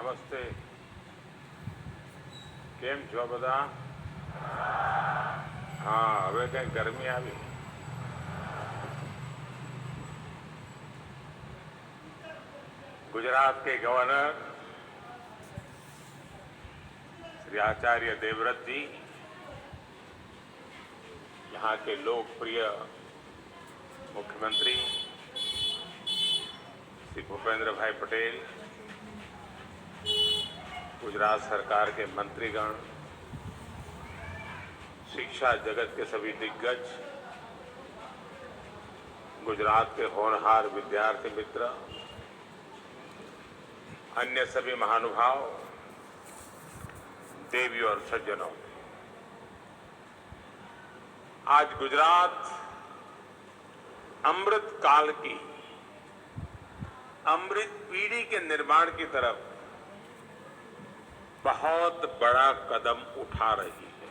નમસ્તે. કેમ છો બધા? હા, હવે કઈ ગરમી આવી. गुजरात के गवर्नर श्री आचार्य देवव्रत जी, यहाँ के लोकप्रिय मुख्यमंत्री श्री भूपेंद्र भाई पटेल, गुजरात सरकार के मंत्रीगण, शिक्षा जगत के सभी दिग्गज, गुजरात के होनहार विद्यार्थी मित्र, अन्य सभी महानुभाव, देवी और सज्जनों, आज गुजरात अमृत काल की, अमृत पीढ़ी के निर्माण की तरफ बहुत बड़ा कदम उठा रही है।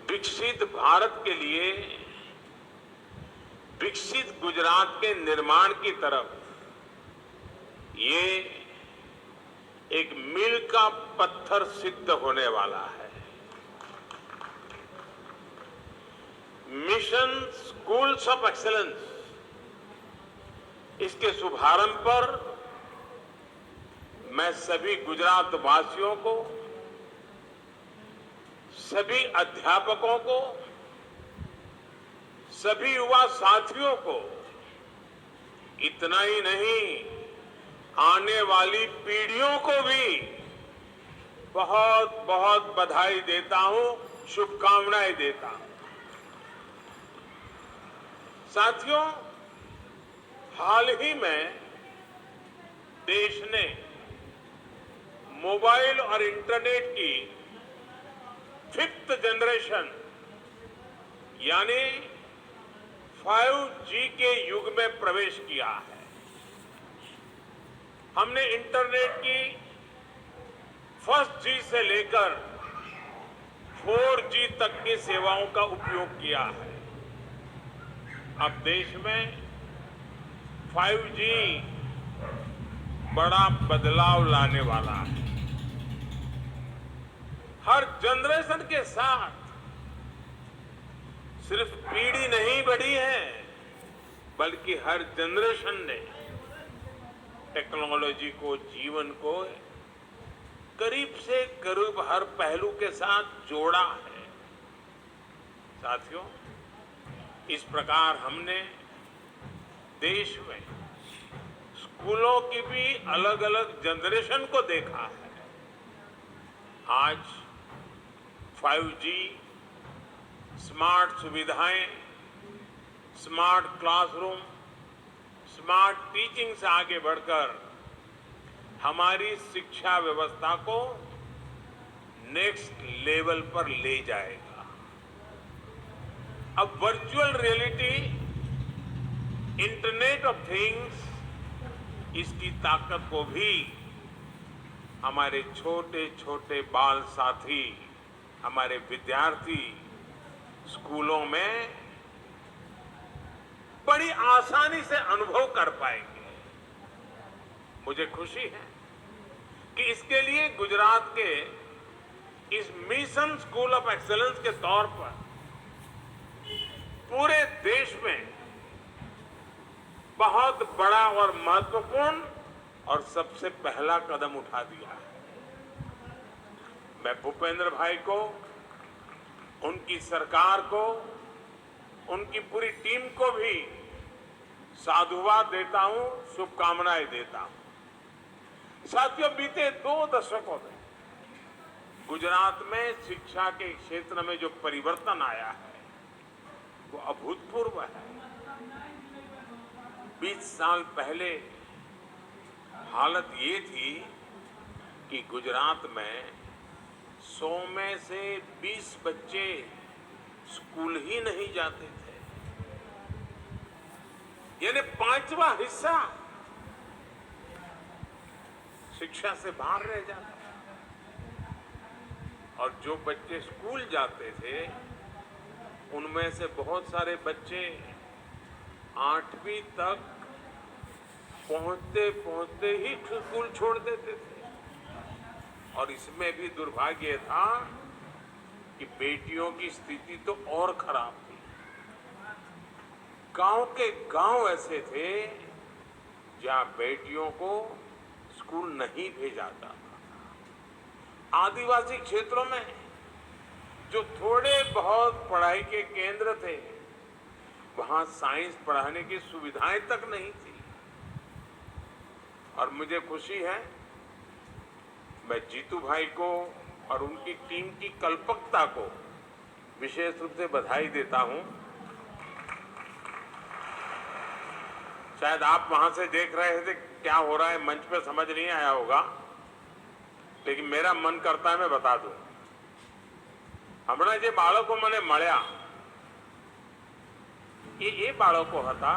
विकसित भारत के लिए, विकसित गुजरात के निर्माण की तरफ ये एक मील का पत्थर सिद्ध होने वाला है। मिशन स्कूल्स ऑफ एक्सीलेंस, इसके शुभारंभ पर मैं सभी गुजरात वासियों को, सभी अध्यापकों को, सभी युवा साथियों को, इतना ही नहीं आने वाली पीढ़ियों को भी बहुत बहुत बधाई देता हूं, शुभकामनाएं देता हूं। साथियों, हाल ही में देश ने मोबाइल और इंटरनेट की 5th जनरेशन यानी 5G के युग में प्रवेश किया है। हमने इंटरनेट की 1st G से लेकर 4G तक की सेवाओं का उपयोग किया है। अब देश में 5G बड़ा बदलाव लाने वाला है। हर जनरेशन के साथ सिर्फ पीढ़ी नहीं बढ़ी है, बल्कि हर जनरेशन ने टेक्नोलॉजी को, जीवन को करीब से करीब हर पहलू के साथ जोड़ा है। साथियों, इस प्रकार हमने देश में स्कूलों की भी अलग अलग जनरेशन को देखा है। आज 5G, स्मार्ट सुविधाएं, स्मार्ट क्लासरूम, स्मार्ट टीचिंग से आगे बढ़कर हमारी शिक्षा व्यवस्था को नेक्स्ट लेवल पर ले जाएगा। अब virtual reality, internet of things, इसकी ताकत को भी हमारे छोटे छोटे बाल साथी, हमारे विद्यार्थी स्कूलों में बड़ी आसानी से अनुभव कर पाएंगे। मुझे खुशी है कि इसके लिए गुजरात के इस मिशन स्कूल ऑफ एक्सीलेंस के तौर पर पूरे देश में बहुत बड़ा और महत्वपूर्ण और सबसे पहला कदम उठा दिया है। मैं भूपेंद्र भाई को, उनकी सरकार को, उनकी पूरी टीम को भी साधुवाद देता हूं, शुभकामनाएं देता हूं। साथियों, बीते 2 दशकों में गुजरात में शिक्षा के क्षेत्र में जो परिवर्तन आया है वो अभूतपूर्व है। 20 साल पहले हालत ये थी कि गुजरात में 100 में से 20 बच्चे स्कूल ही नहीं जाते थे, यानी 5वां हिस्सा शिक्षा से बाहर रह जाता। और जो बच्चे स्कूल जाते थे उनमें से बहुत सारे बच्चे 8वीं तक पहुंचते पहुंचते ही स्कूल छोड़ देते थे। और इसमें भी दुर्भाग्य था कि बेटियों की स्थिति तो और खराब थी। गांव के गांव ऐसे थे जहां बेटियों को स्कूल नहीं भेजा जाता था। आदिवासी क्षेत्रों में जो थोड़े बहुत पढ़ाई के केंद्र थे, वहां साइंस पढ़ाने की सुविधाएं तक नहीं थी। और मुझे खुशी है, मैं जीतू भाई को और उनकी टीम की कल्पकता को विशेष रूप से बधाई देता हूं। शायद आप वहां से देख रहे थे क्या हो रहा है, मंच पे समझ नहीं आया होगा, लेकिन मेरा मन करता है मैं बता दूं। हमारा जे बाळको मने मळ्या એ બાળકો હતા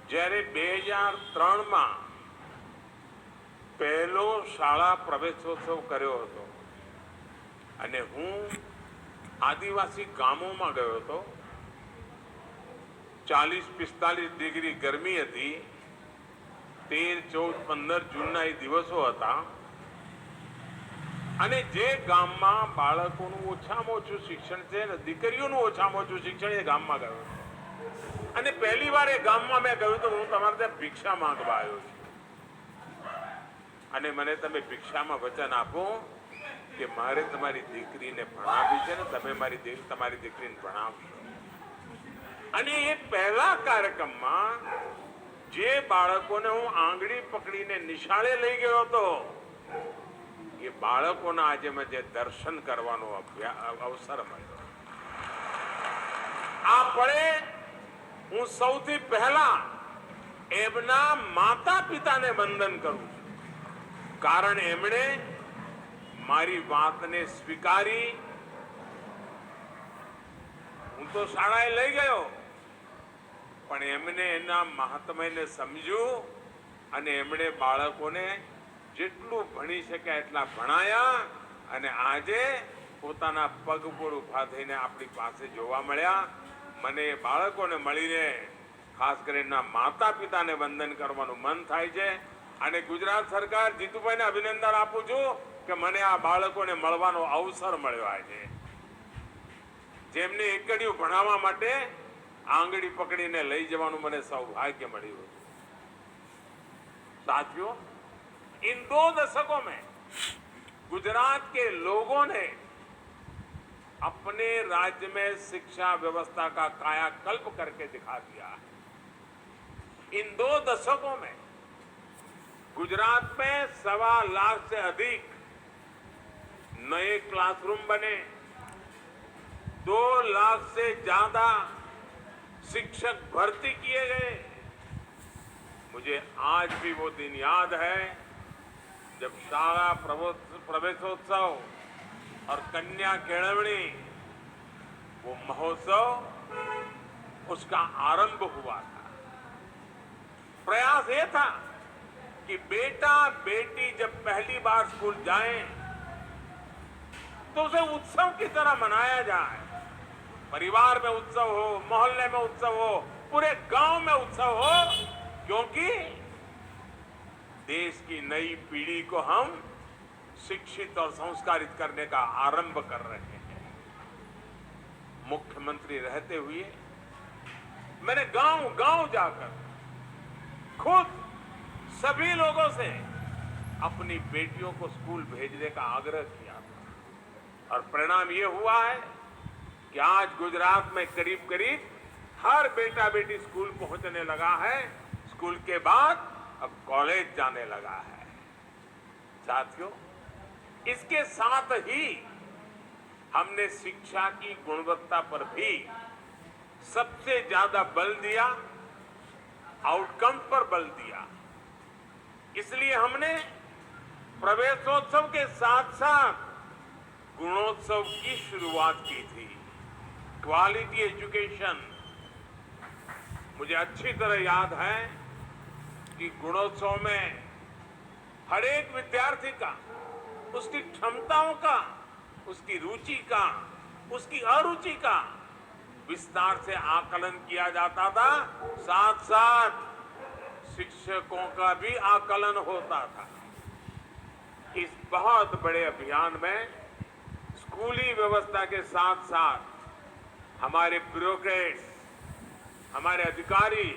જ્યારે 2003 માં પહેલો શાળા પ્રવેશોત્સવ કર્યો હતો અને હું આદિવાસી ગામોમાં ગયો હતો। 40-45 ડિગ્રી ગરમી હતી। 13, 14, 15 જૂનના એ દિવસો હતા અને જે ગામમાં બાળકોનું ઓછામાં ઓછું શિક્ષણ છે ને દીકરીઓનું ઓછામાં ઓછું શિક્ષણ એ ગામમાં ગયો અને પહેલી વાર એ ગામમાં મેં કહ્યું તો હું તમારે ત્યાં भिक्षा માંગવા આવ્યો છું અને મને તમે ભિક્ષામાં વચન આપો કે મારે તમારી દીકરીને ભણાવવી છે ને તમે તમારી દીકરીને ભણાવશો। અને એ પહેલા કાર્યક્રમમાં જે બાળકોને હું આંગળી પકડીને નિશાળે લઈ ગયો હતો એ બાળકોના આજે મને દર્શન કરવાનો અવસર મળ્યો। આ પળે હું સૌથી પહેલા એમના માતા પિતાને વંદન કરું છું, કારણ એમણે મારી વાતને સ્વીકારી। હું તો શાળાએ લઈ ગયો પણ એમને એના મહાત્મ્યને સમજ્યું અને એમણે બાળકોને જેટલું ભણી શક્યા એટલા ભણાયા અને આજે પોતાના પગ પર ઊભા થઈને આપણી પાસે જોવા મળ્યા। મને બાળકોને મળીને ખાસ કરીને માતા પિતાને વંદન કરવાનું મન થાય છે અને ગુજરાત સરકાર જીતુભાઈને અભિનંદન આપું છું કે મને આ બાળકોને મળવાનો અવસર મળ્યો આજે, જેમને એકડીયું ભણાવવા માટે આંગળી પકડીને લઈ જવાનું મને સૌભાગ્ય મળ્યું। साथियों, इन 2 दशकों में गुजरात के लोगों ने अपने राज्य में शिक्षा व्यवस्था का कायाकल्प करके दिखा दिया है। इन 2 दशकों में गुजरात में 1.25 लाख से अधिक नए क्लासरूम बने, 2 लाख से ज्यादा शिक्षक भर्ती किए गए। मुझे आज भी वो दिन याद है जब शाला प्रवेशोत्सव और कन्या केळवणी वो महोत्सव उसका आरंभ हुआ था। प्रयास ये था कि बेटा बेटी जब पहली बार स्कूल जाएं तो उसे उत्सव की तरह मनाया जाए। परिवार में उत्सव हो, मोहल्ले में उत्सव हो, पूरे गांव में उत्सव हो, क्योंकि देश की नई पीढ़ी को हम शिक्षित और संस्कारित करने का आरंभ कर रहे हैं। मुख्यमंत्री रहते हुए मैंने गांव गांव जाकर खुद सभी लोगों से अपनी बेटियों को स्कूल भेजने का आग्रह किया था और परिणाम ये हुआ है कि आज गुजरात में करीब करीब हर बेटा बेटी स्कूल पहुंचने लगा है, स्कूल के बाद अब कॉलेज जाने लगा है। साथियों, इसके साथ ही हमने शिक्षा की गुणवत्ता पर भी सबसे ज्यादा बल दिया, आउटकम पर बल दिया। इसलिए हमने प्रवेशोत्सव के साथ साथ गुणोत्सव की शुरुआत की थी। क्वालिटी एजुकेशन, मुझे अच्छी तरह याद है कि गुणोत्सव में हर एक विद्यार्थी का, उसकी क्षमताओं का, उसकी रुचि का, उसकी अरुचि का विस्तार से आकलन किया जाता था। साथ साथ शिक्षकों का भी आकलन होता था। इस बहुत बड़े अभियान में स्कूली व्यवस्था के साथ साथ हमारे ब्यूरोक्रेट्स, हमारे अधिकारी,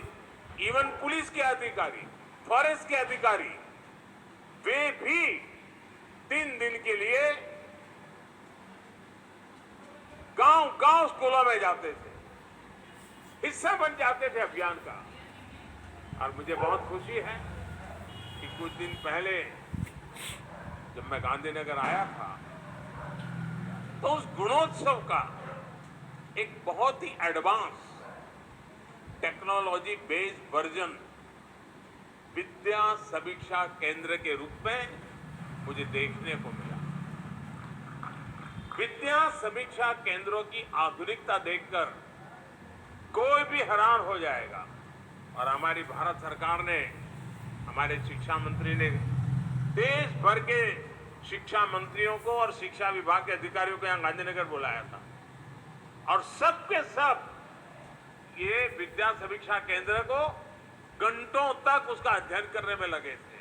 इवन पुलिस के अधिकारी, फॉरेस्ट के अधिकारी, वे भी 3 दिन के लिए गांव-गांव स्कूलों में जाते थे, हिस्सा बन जाते थे अभियान का। और मुझे बहुत खुशी है कि कुछ दिन पहले जब मैं गांधीनगर आया था तो उस गुणोत्सव का एक बहुत ही एडवांस टेक्नोलॉजी बेस्ड वर्जन विद्या समीक्षा केंद्र के रूप में मुझे देखने को मिला। विद्या समीक्षा केंद्रों की आधुनिकता देखकर कोई भी हैरान हो जाएगा। और हमारी भारत सरकार ने, हमारे शिक्षा मंत्री ने देश भर के शिक्षा मंत्रियों को और शिक्षा विभाग के अधिकारियों को यहां गांधीनगर बुलाया था और सब के सब ये विद्या समीक्षा केंद्र को घंटों तक उसका अध्ययन करने में लगे थे।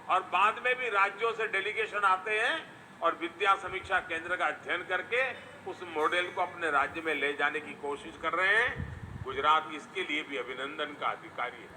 और बाद में भी राज्यों से डेलीगेशन आते हैं और विद्या समीक्षा केंद्र का अध्ययन करके उस मॉडल को अपने राज्य में ले जाने की कोशिश कर रहे हैं। गुजरात इसके लिए भी अभिनंदन का अधिकारी है।